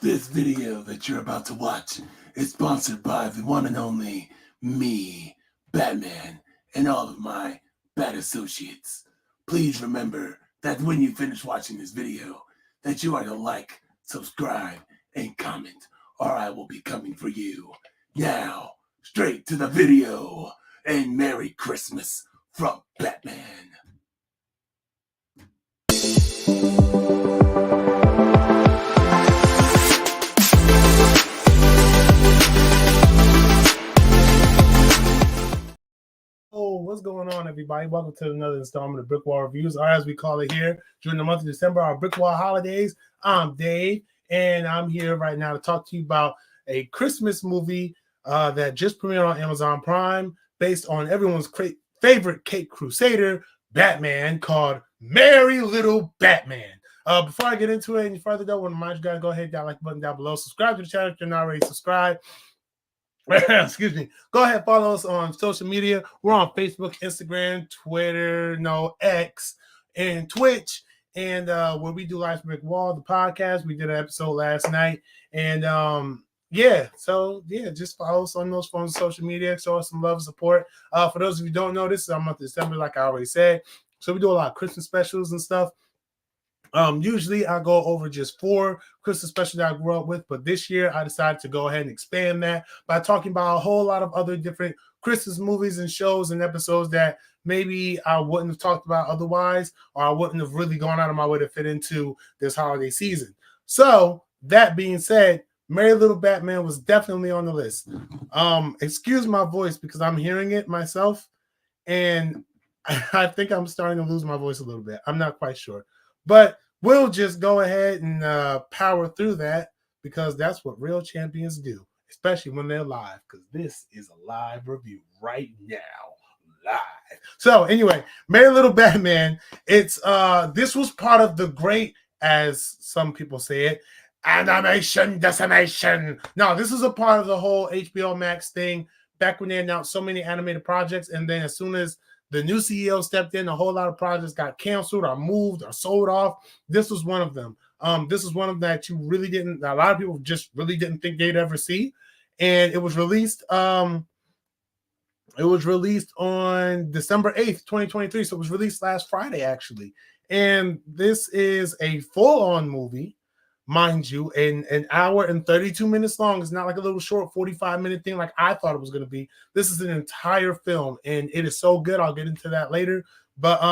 This video that you're about to watch is sponsored by the one and only me, Batman, and all of my bad associates. Please remember that when you finish watching this video, that you are to like, subscribe, and comment, or I will be coming for you. Now, straight to the video, and Merry Christmas from Batman. What's going on, everybody? Welcome to another installment of BrickWall Reviews, or as we call it here during the month of December, our BrickWall holidays. I'm Dave, and I'm here right now to talk to you about a Christmas movie that just premiered on Amazon Prime, based on everyone's favorite Cape Crusader, Batman, called Merry Little Batman. Before I get into it any further, though, I want to remind you guys, go ahead, hit that like button down below. Subscribe to the channel if you're not already subscribed. Excuse me. Go ahead, follow us on social media. We're on Facebook, Instagram, Twitter, X, and Twitch. And where we do Life's Brick Wall, the podcast. We did an episode last night. And just follow us on those forms of social media. Show us some love and support. For those of you who don't know, this is our month of December, like I already said. So we do a lot of Christmas specials and stuff. Usually I go over just 4 Christmas specials that I grew up with, but this year I decided to go ahead and expand that by talking about a whole lot of other different Christmas movies and shows and episodes that maybe I wouldn't have talked about otherwise, or I wouldn't have really gone out of my way to fit into this holiday season. So that being said, Merry Little Batman was definitely on the list. Excuse my voice because I'm hearing it myself, and I think I'm starting to lose my voice a little bit. I'm not quite sure, but we'll just go ahead and power through that because that's what real champions do, especially when they're live, because this is a live review right now. Live. So anyway, Merry Little Batman, it's this was part of the great, as some people say it, animation decimation. No, this is a part of the whole HBO Max thing back when they announced so many animated projects, and then as soon as the new CEO stepped in, a whole lot of projects got canceled or moved or sold off. This was one of them. This is one of them that you really didn't, a lot of people just really didn't think they'd ever see. And it was released on December 8th, 2023. So it was released last Friday, actually. And this is a full-on movie, mind you, an hour and 32 minutes long. It's not like a little short 45-minute thing like I thought it was going to be. This is an entire film, and it is so good. I'll get into that later. But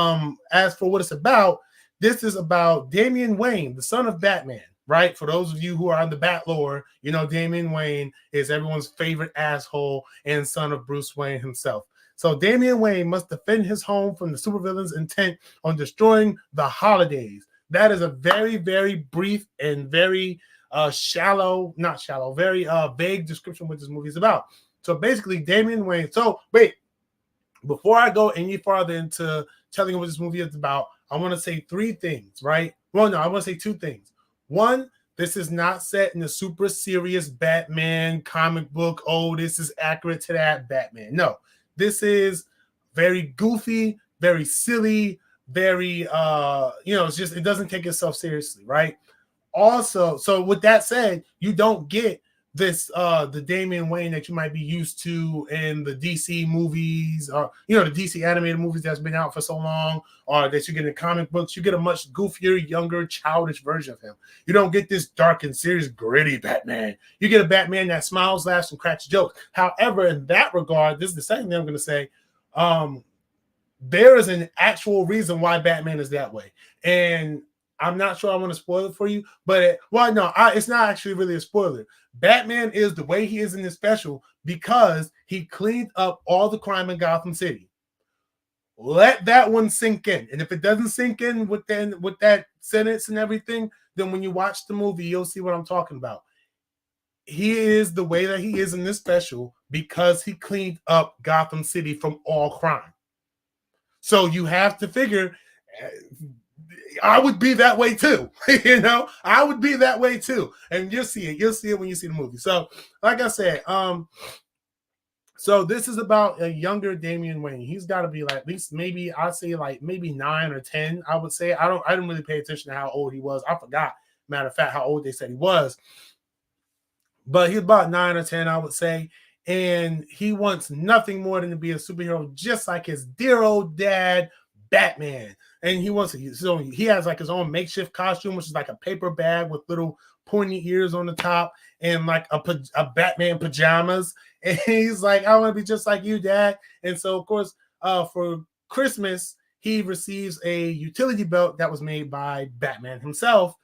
as for what it's about, this is about Damian Wayne, the son of Batman, right? For those of you who are on the Bat lore, you know Damian Wayne is everyone's favorite asshole and son of Bruce Wayne himself. So Damian Wayne must defend his home from the supervillain's intent on destroying the holidays. That is a very, very brief and very very vague description of what this movie is about. So basically, Damian Wayne. So wait, before I go any farther into telling you what this movie is about, I want to say 3 things, right? Well, no, I want to say 2 things. One, this is not set in a super serious Batman comic book. Oh, this is accurate to that Batman. No, this is very goofy, very silly, very it's just, it doesn't take itself seriously, right? Also, so with that said, you don't get this the Damian Wayne that you might be used to in the DC movies, or the DC animated movies that's been out for so long, or that you get in comic books. You get a much goofier, younger, childish version of him. You don't get this dark and serious, gritty Batman. You get a Batman that smiles, laughs, and cracks jokes. However, in that regard, this is the second thing I'm going to say. There is an actual reason why Batman is that way. And I'm not sure I want to spoil it for you, but it's not actually really a spoiler. Batman is the way he is in this special because he cleaned up all the crime in Gotham City. Let that one sink in. And if it doesn't sink in with that sentence and everything, then when you watch the movie, you'll see what I'm talking about. He is the way that he is in this special because he cleaned up Gotham City from all crime. So you have to figure, I would be that way too. I would be that way too. And you'll see it. You'll see it when you see the movie. So, like I said, so this is about a younger Damian Wayne. He's got to be like, at least maybe 9 or 10. I would say. I didn't really pay attention to how old he was. I forgot. matter of fact, how old they said he was. But he's about 9 or 10, I would say. And he wants nothing more than to be a superhero, just like his dear old dad, Batman. And he wants to, so he has like his own makeshift costume, which is like a paper bag with little pointy ears on the top and like a Batman pajamas. And he's like, I want to be just like you, Dad. And so, of course, for Christmas, he receives a utility belt that was made by Batman himself.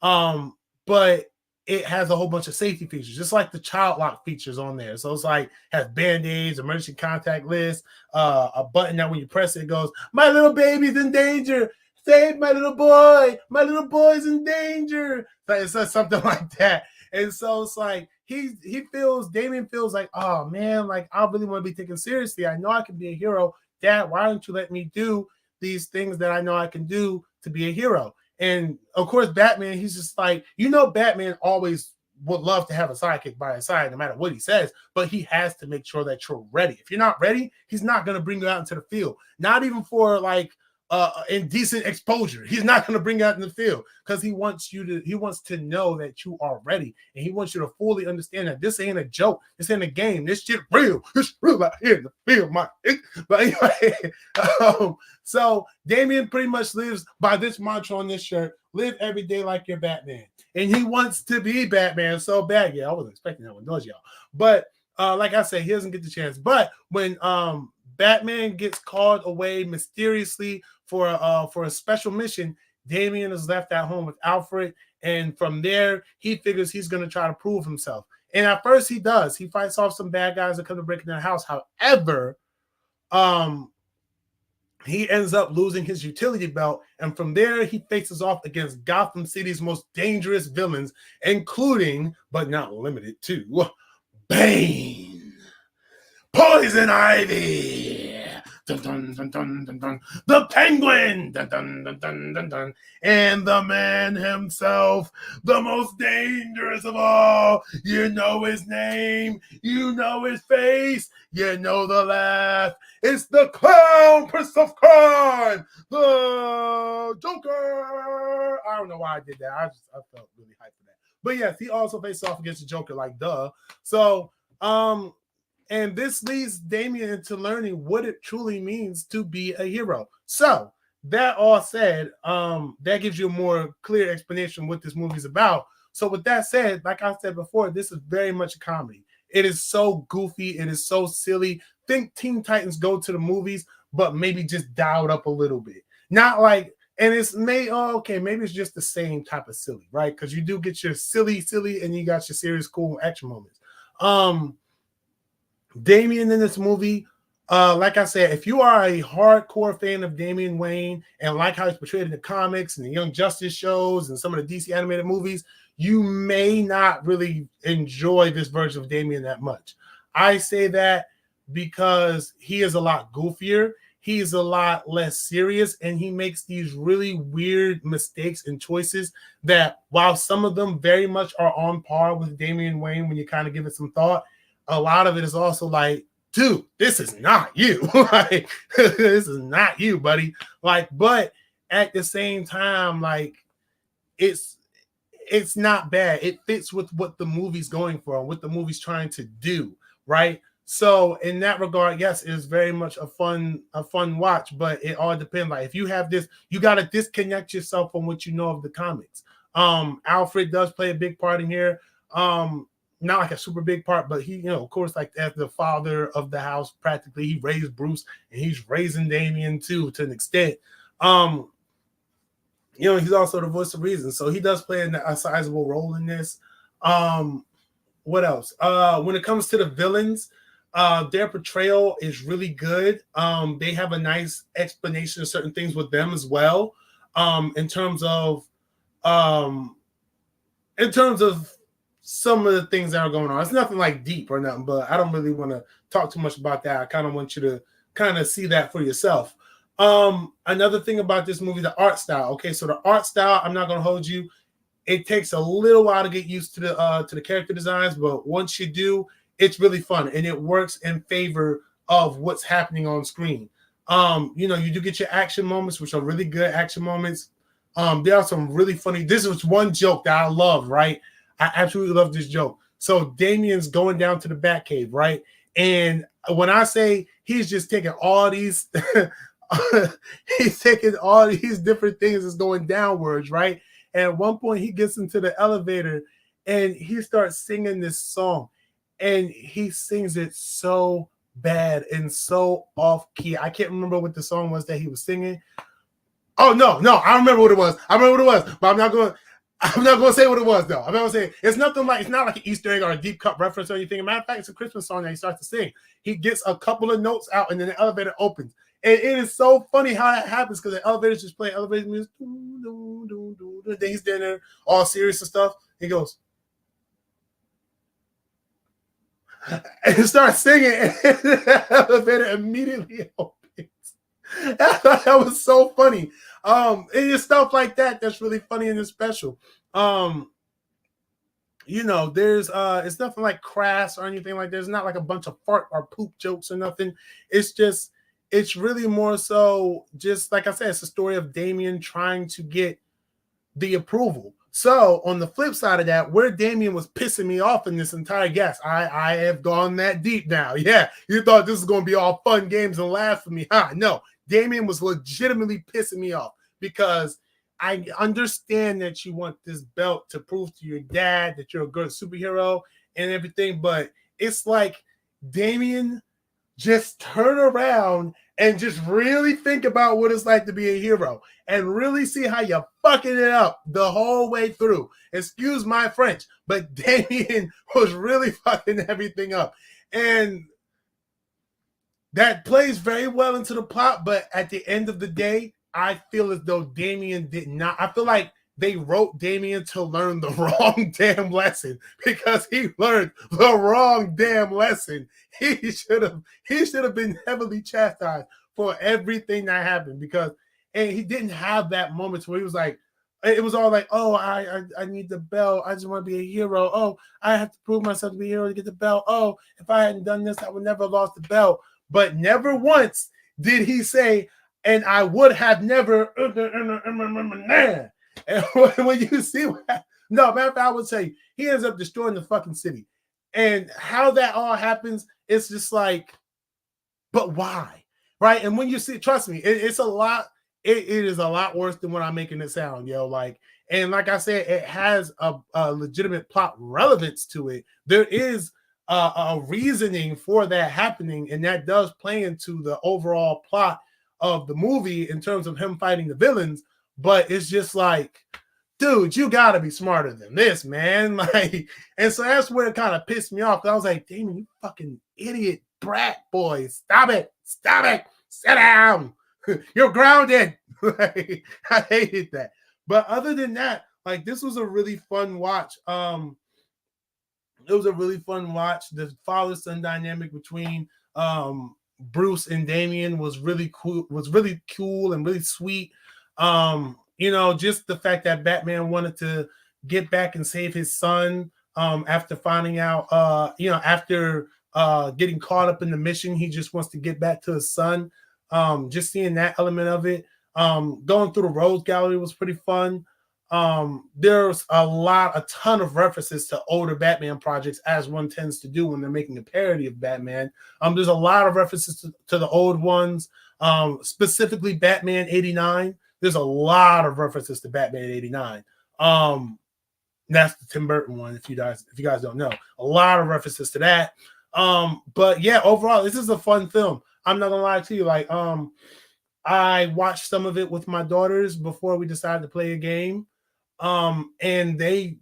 But it has a whole bunch of safety features, just like the child lock features on there. So it's like has band-aids, emergency contact list, a button that when you press it goes, my little baby's in danger. Save my little boy. My little boy's in danger. So it says something like that. And so it's like Damian feels like, oh man, like I really want to be taken seriously. I know I can be a hero. Dad, why don't you let me do these things that I know I can do to be a hero? And of course, Batman, he's just like, Batman always would love to have a sidekick by his side, no matter what he says, but he has to make sure that you're ready. If you're not ready, he's not going to bring you out into the field, not even for like indecent exposure. He's not going to bring you out in the field because he wants to know that you are ready, and he wants you to fully understand that this ain't a joke, this ain't a game, this shit real. It's real out here in the field, my. But anyway, so Damian pretty much lives by this mantra on this shirt: live every day like you're Batman, and he wants to be Batman so bad. Yeah, I wasn't expecting that one, does y'all? But like I said, he doesn't get the chance. But when Batman gets called away mysteriously for a special mission, Damian is left at home with Alfred, and from there he figures he's going to try to prove himself. And at first he does. He fights off some bad guys that come to break in their house. However, he ends up losing his utility belt, and from there he faces off against Gotham City's most dangerous villains, including but not limited to Bane, Poison Ivy, dun, dun, dun, dun, dun, dun, the Penguin, dun, dun, dun, dun, dun, dun, and the man himself, the most dangerous of all. You know his name, you know his face, you know the laugh. It's the Clown, Prince of Crime, the Joker. I don't know why I did that. I felt really hyped for that. But yes, he also faced off against the Joker, like duh. So and this leads Damian into learning what it truly means to be a hero. So that all said, that gives you a more clear explanation of what this movie is about. So with that said, like I said before, this is very much a comedy. It is so goofy. It is so silly. Think Teen Titans Go to the movies, but maybe just dialed up a little bit. Not like, and it's maybe it's just the same type of silly, right? Because you do get your silly, and you got your serious, cool action moments. Damian in this movie, like I said, if you are a hardcore fan of Damian Wayne and like how he's portrayed in the comics and the Young Justice shows and some of the DC animated movies, you may not really enjoy this version of Damian that much. I say that because he is a lot goofier, he's a lot less serious, and he makes these really weird mistakes and choices that, while some of them very much are on par with Damian Wayne when you kind of give it some thought, a lot of it is also like, dude, this is not you. Like, this is not you, buddy. Like, but at the same time, like, it's not bad. It fits with what the movie's going for and what the movie's trying to do, right? So in that regard, yes, it's very much a fun watch, but it all depends. Like, if you have this, you got to disconnect yourself from what you know of the comics. Alfred does play a big part in here. Not like a super big part, but he, of course, like as the father of the house, practically, he raised Bruce and he's raising Damian too, to an extent. He's also the voice of reason, so he does play a sizable role in this. What else? When it comes to the villains, their portrayal is really good. They have a nice explanation of certain things with them as well. In terms of some of the things that are going on. It's nothing like deep or nothing, but I don't really want to talk too much about that. I kind of want you to kind of see that for yourself. Another thing about this movie, the art style. Okay, so the art style, I'm not going to hold you. It takes a little while to get used to the character designs, but once you do, it's really fun and it works in favor of what's happening on screen. You do get your action moments, which are really good action moments. There are some really funny. This was one joke that I love, right? I absolutely love this joke. So Damien's going down to the Batcave, right? And when I say he's just taking all these, he's taking all these different things that's going downwards, right? And at one point he gets into the elevator and he starts singing this song, and he sings it so bad and so off key. I can't remember what the song was that he was singing. Oh no, I remember what it was. But I'm not going to say what it was though. I'm not going to say it's nothing like, it's not like an Easter egg or a deep cut reference or anything. As a matter of fact, it's a Christmas song that he starts to sing. He gets a couple of notes out and then the elevator opens. And it is so funny how that happens because the elevator's just playing elevator music. Then he's there all serious and stuff. He goes and starts singing, and the elevator immediately opens. I thought that was so funny. It's stuff like that that's really funny in this special. You know, there's it's nothing like crass or anything like that. There's not like a bunch of fart or poop jokes or nothing. It's really more so just like I said, it's a story of Damien trying to get the approval. So on the flip side of that, where Damien was pissing me off in this entire guess, I have gone that deep now. Yeah, you thought this was going to be all fun games and laugh for me. No, Damien was legitimately pissing me off because I understand that you want this belt to prove to your dad that you're a good superhero and everything, but it's like Damien, just turn around and just really think about what it's like to be a hero and really see how you're fucking it up the whole way through. Excuse my French, but Damien was really fucking everything up. And that plays very well into the plot, but at the end of the day, I feel as though Damien did not. I feel like they wrote Damien to learn the wrong damn lesson because he learned the wrong damn lesson. He should have been heavily chastised for everything that happened because, and he didn't have that moment where he was like, it was all like, oh, I need the belt. I just want to be a hero. Oh, I have to prove myself to be a hero to get the belt. Oh, if I hadn't done this, I would never have lost the belt. But never once did he say, and I would have never. And when you see what, no, matter of fact, I would say he ends up destroying the fucking city. And how that all happens, it's just like, but why? Right? And when you see, trust me, it's a lot. It is a lot worse than what I'm making it sound, yo. Like, and like I said, it has a legitimate plot relevance to it. There is a reasoning for that happening, and that does play into the overall plot of the movie in terms of him fighting the villains. But it's just like, dude, you gotta be smarter than this, man. Like, and so that's where it kind of pissed me off. I was like, Damon, you fucking idiot brat boy. Stop it. Sit down. You're grounded. Like, I hated that. But other than that, like, this was a really fun watch. It was a really fun watch. The father-son dynamic between Bruce and Damien was really cool and really sweet. You know, just the fact that Batman wanted to get back and save his son after finding out, after getting caught up in the mission, he just wants to get back to his son. Just seeing that element of it. Going through the Rose Gallery was pretty fun. There's a ton of references to older Batman projects, as one tends to do when they're making a parody of Batman. There's a lot of references to the old ones, specifically Batman 89. There's a lot of references to Batman 89. That's the Tim Burton one, if you guys don't know. A lot of references to that. But yeah, overall, this is a fun film. I'm not gonna lie to you. Like, I watched some of it with my daughters before we decided to play a game. And they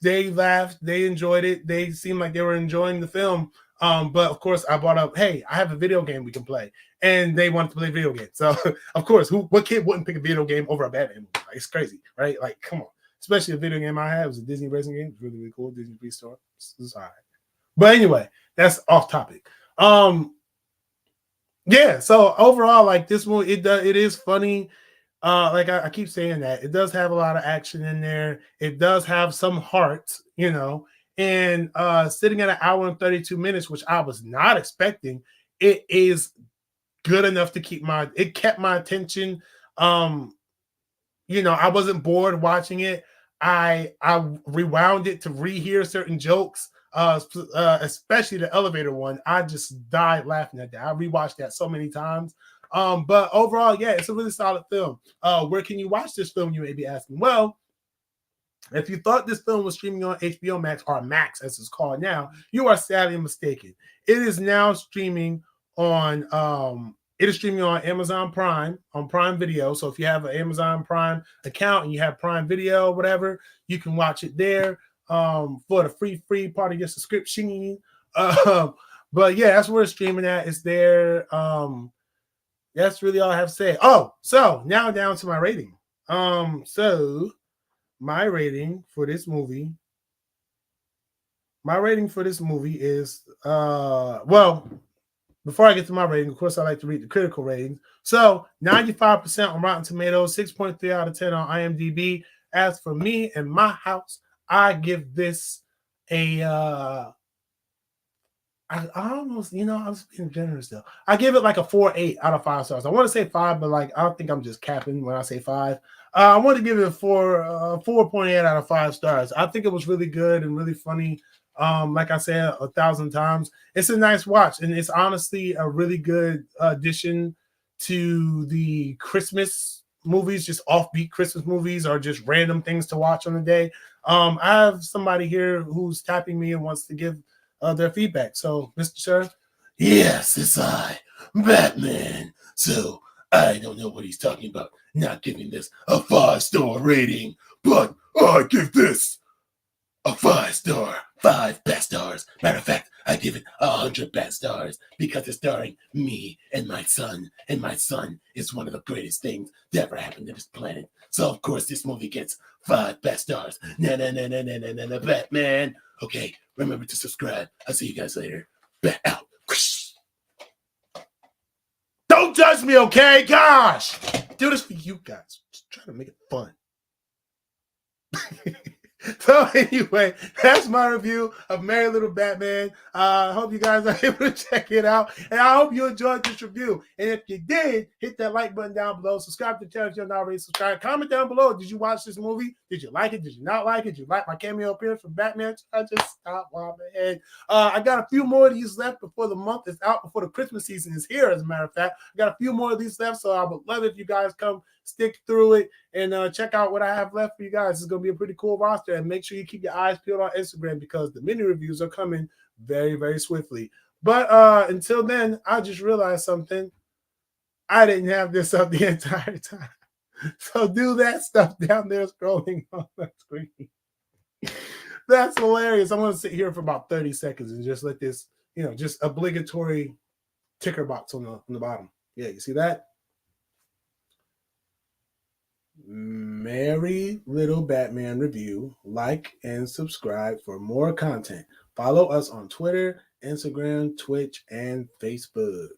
laughed, they enjoyed it, they seemed like they were enjoying the film. But of course, I brought up, hey, I have a video game we can play, and they wanted to play video games. So of course, what kid wouldn't pick a video game over a Batman movie? Like, it's crazy, right? Like, come on. Especially a video game I had was a Disney racing game. It was really, really cool. Disney Pre-Store. It's all right. But anyway, that's off topic. Yeah. So overall, like, this movie, it is funny. Like I keep saying that it does have a lot of action in there. It does have some heart, you know, and sitting at 1 hour and 32 minutes, which I was not expecting, it is good enough to kept my attention. I wasn't bored watching it. I rewound it to rehear certain jokes, especially the elevator one. I just died laughing at that. I rewatched that so many times. But overall, yeah, it's a really solid film. Where can you watch this film? You may be asking. Well, if you thought this film was streaming on HBO Max, or Max as it's called now, you are sadly mistaken. It is now streaming on Amazon Prime, on Prime Video. So if you have an Amazon Prime account and you have Prime Video or whatever, you can watch it there for the free part of your subscription. But yeah, that's where it's streaming at. It's there. That's really all I have to say. Oh, so now down to my rating. So my rating for this movie is well, before I get to my rating, of course, I like to read the critical ratings. So 95% on Rotten Tomatoes, 6.3 out of 10 on IMDb. As for me and my house, I give this a I almost, I was being generous though. I give it like a 4.8 out of 5 stars. I want to say 5, but like I don't think I'm just capping when I say 5. I want to give it a 4.8 out of 5 stars. I think it was really good and really funny. Like I said 1,000 times, it's a nice watch, and it's honestly a really good addition to the Christmas movies, just offbeat Christmas movies, or just random things to watch on the day. I have somebody here who's tapping me and wants to give their feedback. So, Mr. Sir? Yes, it's I, Batman. So, I don't know what he's talking about, not giving this a 5-star rating, but I give this a 5-star, 5 best stars. Matter of fact, I give it 100 best stars because it's starring me and my son is one of the greatest things that ever happened to this planet. So, of course, this movie gets 5 best stars. Na Batman. Okay, remember to subscribe. I'll see you guys later. Bat out. Don't judge me, okay? Gosh! Do this for you guys. Just trying to make it fun. So anyway, that's my review of Merry Little Batman. I hope you guys are able to check it out, and I hope you enjoyed this review. And if you did, hit that like button down below. Subscribe to the channel if you're not already subscribed. Comment down below. Did you watch this movie? Did you like it? Did you not like it? Did you like my cameo appearance from Batman? I just stopped while I'm ahead. I got a few more of these left before the month is out, before the Christmas season is here, as a matter of fact. I got a few more of these left, so I would love it if you guys come stick through it and check out what I have left for you guys. It's going to be a pretty cool roster, and make sure you keep your eyes peeled on Instagram because the mini reviews are coming very, very swiftly. But until then, I just realized something. I didn't have this up the entire time. So do that stuff down there scrolling on the screen. That's hilarious. I'm going to sit here for about 30 seconds and just let this, just obligatory ticker box on the bottom. Yeah, you see that? Merry Little Batman review. Like and subscribe for more content. Follow us on Twitter, Instagram, Twitch, and Facebook.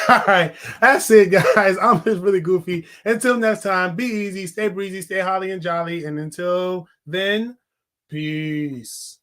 All right, that's it, guys. I'm just really goofy. Until next time, be easy, stay breezy, stay holly and jolly. And until then, peace.